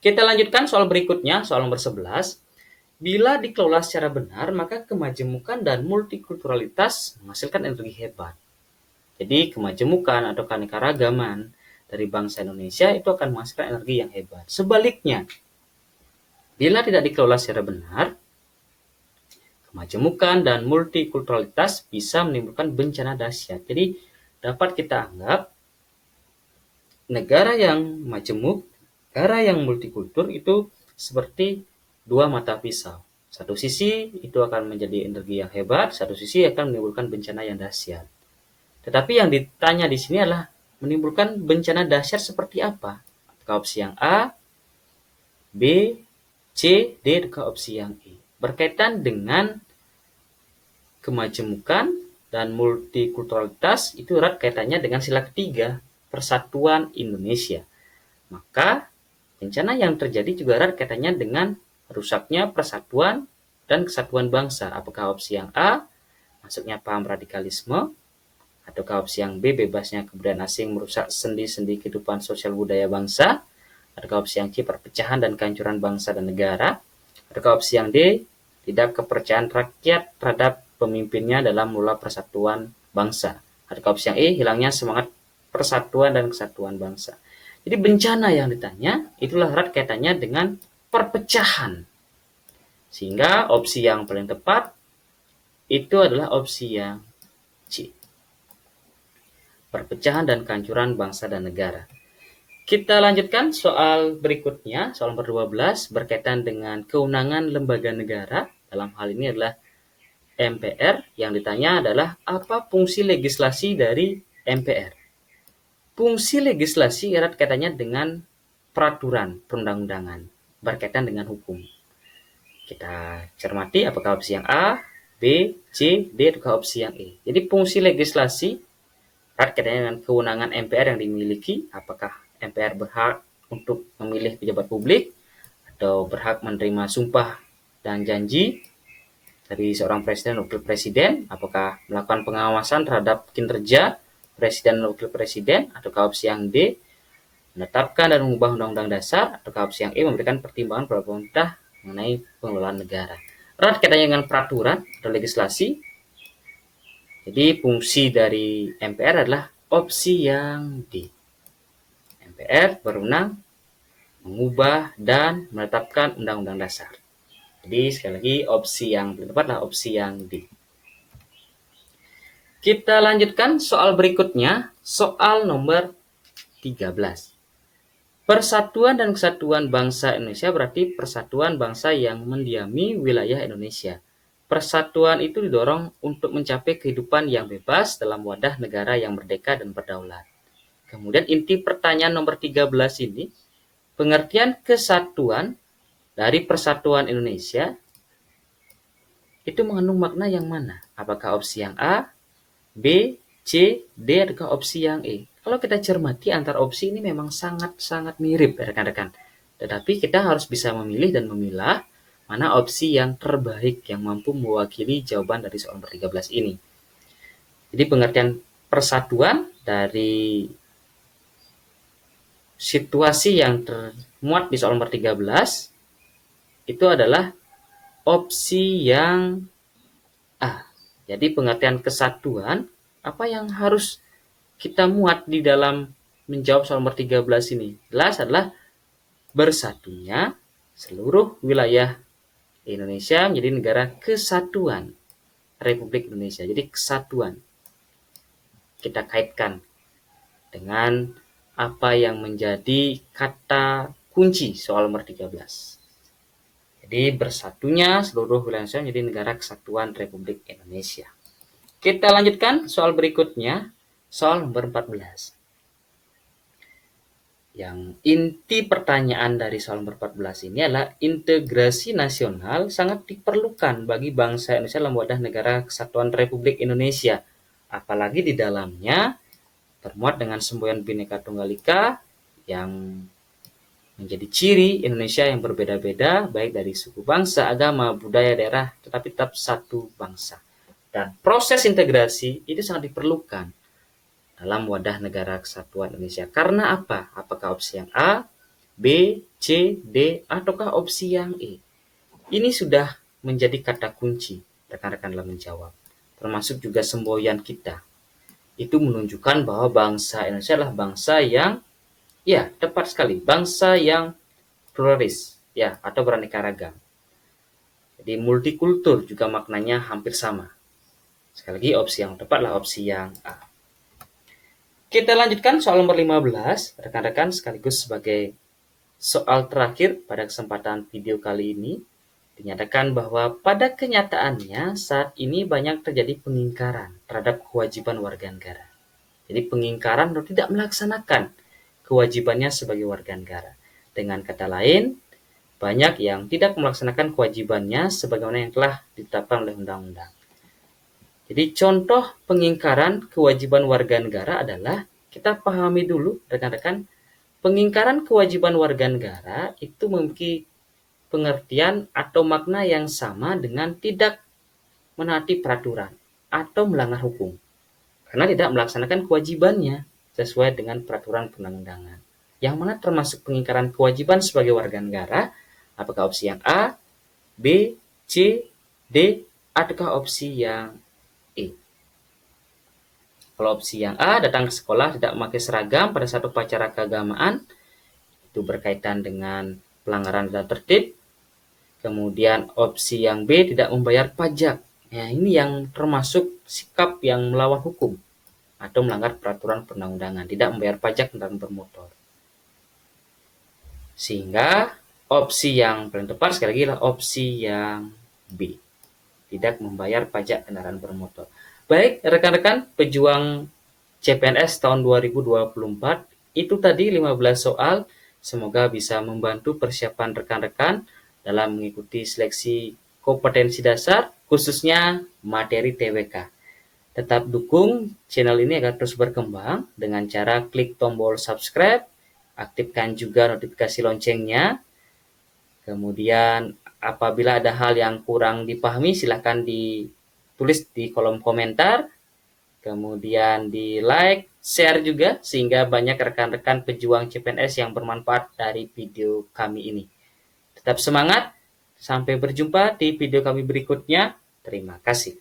Kita lanjutkan soal berikutnya, soal nomor 11. Bila dikelola secara benar, maka kemajemukan dan multikulturalitas menghasilkan energi hebat. Jadi kemajemukan atau keanekaragaman dari bangsa Indonesia itu akan menghasilkan energi yang hebat. Sebaliknya, bila tidak dikelola secara benar, kemajemukan dan multikulturalitas bisa menimbulkan bencana dahsyat. Jadi dapat kita anggap negara yang majemuk, negara yang multikultur itu seperti dua mata pisau. Satu sisi itu akan menjadi energi yang hebat, satu sisi akan menimbulkan bencana yang dahsyat. Tetapi yang ditanya di sini adalah menimbulkan bencana dahsyat seperti apa? Apakah opsi yang A, B, C, D, atau opsi yang E? Berkaitan dengan kemajemukan dan multikulturalitas itu erat kaitannya dengan sila ketiga, persatuan Indonesia. Maka bencana yang terjadi juga erat kaitannya dengan rusaknya persatuan dan kesatuan bangsa. Apakah opsi yang A, masuknya paham radikalisme, ataukah opsi yang B, bebasnya kebudayaan asing merusak sendi-sendi kehidupan sosial budaya bangsa, ataukah opsi yang C, perpecahan dan kehancuran bangsa dan negara, ataukah opsi yang D, tidak kepercayaan rakyat terhadap pemimpinnya dalam mengelola persatuan bangsa, ataukah opsi yang E, hilangnya semangat persatuan dan kesatuan bangsa. Jadi bencana yang ditanya itulah erat kaitannya dengan perpecahan. Sehingga opsi yang paling tepat itu adalah opsi yang C. Perpecahan dan kehancuran bangsa dan negara. Kita lanjutkan soal berikutnya, soal nomor 12 berkaitan dengan kewenangan lembaga negara. Dalam hal ini adalah MPR. Yang ditanya adalah apa fungsi legislasi dari MPR? Fungsi legislasi erat kaitannya dengan peraturan perundang-undangan berkaitan dengan hukum. Kita cermati apakah opsi yang A, B, C, D, atau opsi yang E. Jadi fungsi legislasi erat kaitannya dengan kewenangan MPR yang dimiliki. Apakah MPR berhak untuk memilih pejabat publik atau berhak menerima sumpah dan janji dari seorang presiden dan wakil presiden? Apakah melakukan pengawasan terhadap kinerja presiden dan wakil presiden? Ataukah opsi yang D, menetapkan dan mengubah undang-undang dasar? Ataukah opsi yang E, memberikan pertimbangan kepada pemerintah mengenai pengelolaan negara? Erat kaitannya dengan peraturan atau legislasi. Jadi fungsi dari MPR adalah opsi yang D. MPR berwenang mengubah dan menetapkan undang-undang dasar. Jadi sekali lagi opsi yang tepat adalah opsi yang D. Kita lanjutkan soal berikutnya, soal nomor 13. Persatuan dan kesatuan bangsa Indonesia berarti persatuan bangsa yang mendiami wilayah Indonesia. Persatuan itu didorong untuk mencapai kehidupan yang bebas dalam wadah negara yang merdeka dan berdaulat. Kemudian inti pertanyaan nomor 13 ini, pengertian kesatuan dari persatuan Indonesia itu mengandung makna yang mana? Apakah opsi yang A, B, C, D, atau opsi yang E? Kalau kita cermati antar opsi ini memang sangat-sangat mirip rekan-rekan. Tetapi kita harus bisa memilih dan memilah mana opsi yang terbaik yang mampu mewakili jawaban dari soal nomor 13 ini. Jadi pengertian persatuan dari situasi yang termuat di soal nomor 13 itu adalah opsi yang A. Jadi pengertian kesatuan, apa yang harus kita muat di dalam menjawab soal nomor 13 ini? Jelas adalah bersatunya seluruh wilayah Indonesia menjadi negara kesatuan Republik Indonesia. Jadi kesatuan kita kaitkan dengan apa yang menjadi kata kunci soal nomor 13. Jadi bersatunya seluruh wilayah Indonesia menjadi negara kesatuan Republik Indonesia. Kita lanjutkan soal berikutnya, soal nomor 14. Yang inti pertanyaan dari soal nomor 14 ini adalah integrasi nasional sangat diperlukan bagi bangsa Indonesia dalam wadah negara kesatuan Republik Indonesia. Apalagi di dalamnya termuat dengan semboyan Bhinneka Tunggal Ika yang menjadi ciri Indonesia yang berbeda-beda, baik dari suku, bangsa, agama, budaya, daerah, tetapi tetap satu bangsa. Dan proses integrasi itu sangat diperlukan dalam wadah negara kesatuan Indonesia. Karena apa? Apakah opsi yang A, B, C, D, ataukah opsi yang E? Ini sudah menjadi kata kunci rekan-rekan dalam menjawab. Termasuk juga semboyan kita. Itu menunjukkan bahwa bangsa Indonesia adalah bangsa yang, ya tepat sekali, bangsa yang pluralis, ya, atau beraneka ragam. Jadi multikultur juga maknanya hampir sama. Sekali lagi opsi yang tepat adalah opsi yang A. Kita lanjutkan soal nomor 15, rekan-rekan, sekaligus sebagai soal terakhir pada kesempatan video kali ini. Dinyatakan bahwa pada kenyataannya saat ini banyak terjadi pengingkaran terhadap kewajiban warga negara. Jadi pengingkaran atau tidak melaksanakan kewajibannya sebagai warga negara. Dengan kata lain, banyak yang tidak melaksanakan kewajibannya sebagaimana yang telah ditetapkan oleh undang-undang. Jadi contoh pengingkaran kewajiban warga negara adalah, kita pahami dulu rekan-rekan, pengingkaran kewajiban warga negara itu memiliki pengertian atau makna yang sama dengan tidak menaati peraturan atau melanggar hukum, karena tidak melaksanakan kewajibannya sesuai dengan peraturan perundang-undangan. Yang mana termasuk pengingkaran kewajiban sebagai warga negara? Apakah opsi yang A, B, C, D, ataukah opsi yang E? Kalau opsi yang A, datang ke sekolah tidak memakai seragam pada saat upacara keagamaan, itu berkaitan dengan pelanggaran tata tertib. Kemudian opsi yang B, tidak membayar pajak. Ya, ini yang termasuk sikap yang melawan hukum atau melanggar peraturan perundang-undangan, tidak membayar pajak kendaraan bermotor. Sehingga opsi yang paling tepat sekali lagi adalah opsi yang B, tidak membayar pajak kendaraan bermotor. Baik, rekan-rekan pejuang CPNS tahun 2024, itu tadi 15 soal. Semoga bisa membantu persiapan rekan-rekan dalam mengikuti seleksi kompetensi dasar, khususnya materi TWK. Tetap dukung channel ini agar terus berkembang dengan cara klik tombol subscribe, aktifkan juga notifikasi loncengnya. Kemudian apabila ada hal yang kurang dipahami, silahkan ditulis di kolom komentar. Kemudian di like, share juga, sehingga banyak rekan-rekan pejuang CPNS yang bermanfaat dari video kami ini. Tetap semangat, sampai berjumpa di video kami berikutnya. Terima kasih.